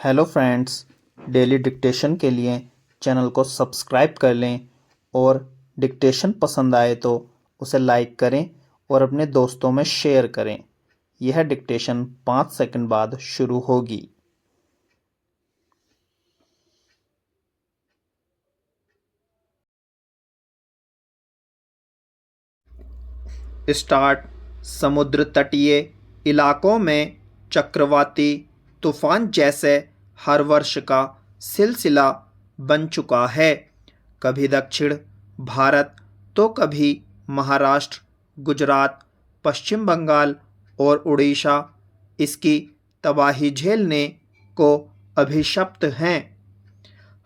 Hello friends, daily dictation के लिए channel को सब्सक्राइब कर लें और डिक्टेशन पसंद आए तो उसे लाइक करें और अपने दोस्तों में शेयर करें। यह डिक्टेशन 5 सेकंड बाद शुरू होगी। स्टार्ट। समुद्र तटीय इलाकों में चक्रवाती तूफान जैसे हर वर्ष का सिलसिला बन चुका है। कभी दक्षिण भारत तो कभी महाराष्ट्र, गुजरात, पश्चिम बंगाल और उड़ीसा इसकी तबाही झेलने को अभिशप्त हैं।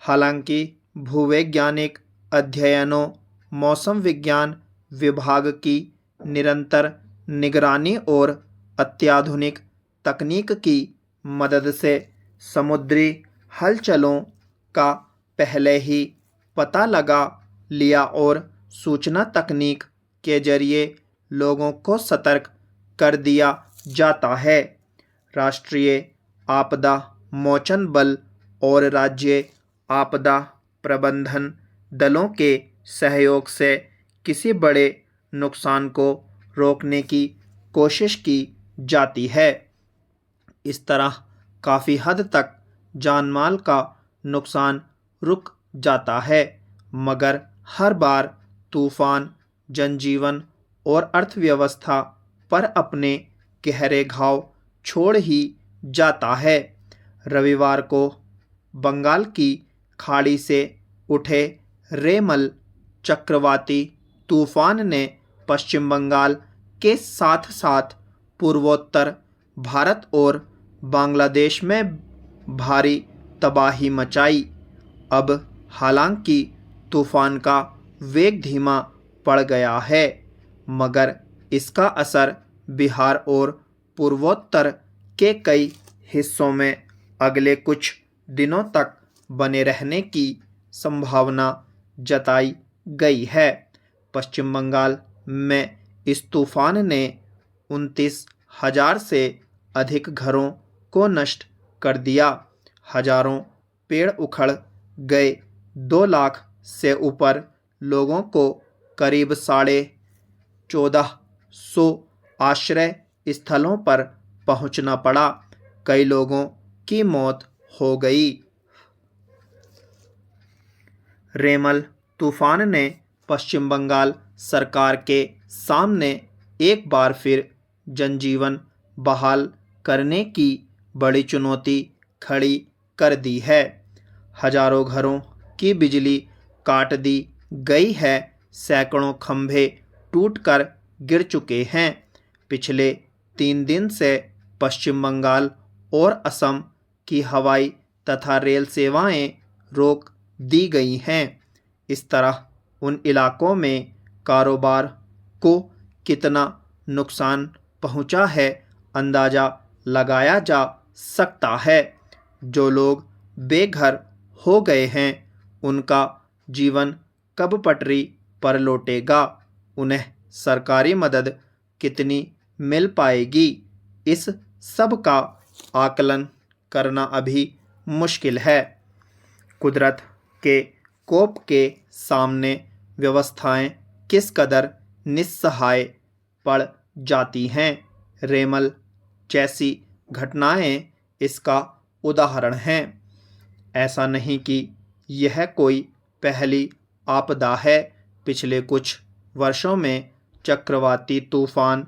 हालांकि भूवैज्ञानिक अध्ययनों, मौसम विज्ञान विभाग की निरंतर निगरानी और अत्याधुनिक तकनीक की मदद से समुद्री हलचलों का पहले ही पता लगा लिया और सूचना तकनीक के जरिए लोगों को सतर्क कर दिया जाता है। राष्ट्रीय आपदा मोचन बल और राज्य आपदा प्रबंधन दलों के सहयोग से किसी बड़े नुकसान को रोकने की कोशिश की जाती है। इस तरह काफ़ी हद तक जानमाल का नुकसान रुक जाता है, मगर हर बार तूफान जनजीवन और अर्थव्यवस्था पर अपने गहरे घाव छोड़ ही जाता है। रविवार को बंगाल की खाड़ी से उठे रेमल चक्रवाती तूफान ने पश्चिम बंगाल के साथ साथ पूर्वोत्तर भारत और बांग्लादेश में भारी तबाही मचाई। अब हालांकि तूफान का वेग धीमा पड़ गया है, मगर इसका असर बिहार और पूर्वोत्तर के कई हिस्सों में अगले कुछ दिनों तक बने रहने की संभावना जताई गई है। पश्चिम बंगाल में इस तूफान ने 29,000 से अधिक घरों को नष्ट कर दिया। हजारों पेड़ उखड़ गए। 2 लाख से ऊपर लोगों को करीब 1450 आश्रय स्थलों पर पहुंचना पड़ा। कई लोगों की मौत हो गई। रेमल तूफान ने पश्चिम बंगाल सरकार के सामने एक बार फिर जनजीवन बहाल करने की बड़ी चुनौती खड़ी कर दी है। हजारों घरों की बिजली काट दी गई है। सैकड़ों खंभे टूटकर गिर चुके हैं। पिछले 3 दिन से पश्चिम बंगाल और असम की हवाई तथा रेल सेवाएं रोक दी गई हैं। इस तरह उन इलाकों में कारोबार को कितना नुकसान पहुंचा है अंदाज़ा लगाया जा सकता है। जो लोग बेघर हो गए हैं उनका जीवन कब पटरी पर लौटेगा, उन्हें सरकारी मदद कितनी मिल पाएगी, इस सब का आकलन करना अभी मुश्किल है। कुदरत के कोप के सामने व्यवस्थाएं किस कदर निस्सहाय पड़ जाती हैं। रेमल जैसी घटनाएं इसका उदाहरण हैं। ऐसा नहीं कि यह कोई पहली आपदा है। पिछले कुछ वर्षों में चक्रवाती तूफान,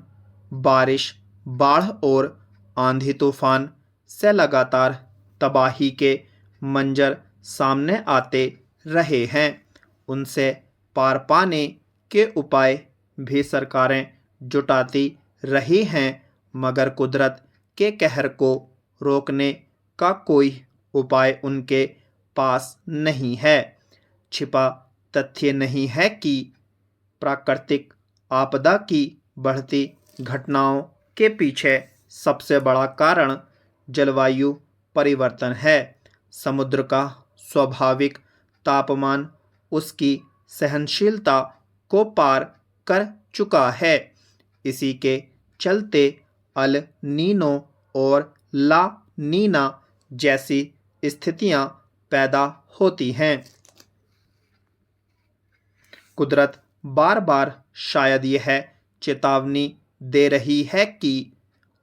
बारिश, बाढ़ और आंधी तूफान से लगातार तबाही के मंजर सामने आते रहे हैं। उनसे पार पाने के उपाय भी सरकारें जुटाती रही हैं, मगर कुदरत के कहर को रोकने का कोई उपाय उनके पास नहीं है। छिपा तथ्य नहीं है कि प्राकृतिक आपदा की बढ़ती घटनाओं के पीछे सबसे बड़ा कारण जलवायु परिवर्तन है। समुद्र का स्वाभाविक तापमान उसकी सहनशीलता को पार कर चुका है। इसी के चलते अल नीनो और ला नीना जैसी स्थितियां पैदा होती हैं। कुदरत बार बार शायद यह चेतावनी दे रही है कि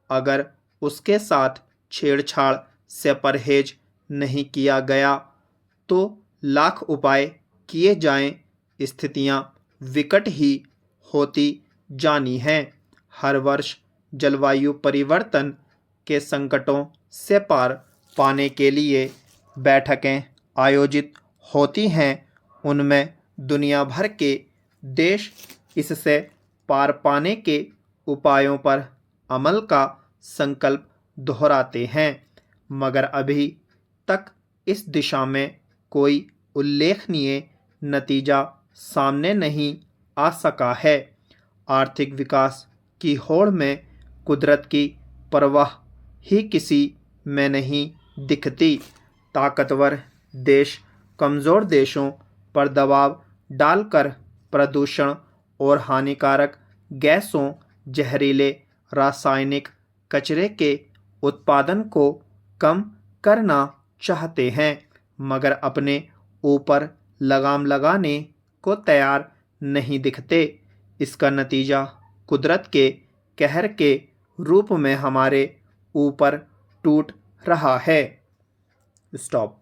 अगर उसके साथ छेड़छाड़ से परहेज नहीं किया गया तो लाख उपाय किए जाएं, स्थितियां विकट ही होती जानी हैं। हर वर्ष जलवायु परिवर्तन के संकटों से पार पाने के लिए बैठकें आयोजित होती हैं। उनमें दुनिया भर के देश इससे पार पाने के उपायों पर अमल का संकल्प दोहराते हैं, मगर अभी तक इस दिशा में कोई उल्लेखनीय नतीजा सामने नहीं आ सका है। आर्थिक विकास की होड़ में कुदरत की परवाह ही किसी में नहीं दिखती। ताकतवर देश कमज़ोर देशों पर दबाव डालकर प्रदूषण और हानिकारक गैसों, जहरीले रासायनिक कचरे के उत्पादन को कम करना चाहते हैं, मगर अपने ऊपर लगाम लगाने को तैयार नहीं दिखते। इसका नतीजा कुदरत के कहर के रूप में हमारे ऊपर टूट रहा है। स्टॉप।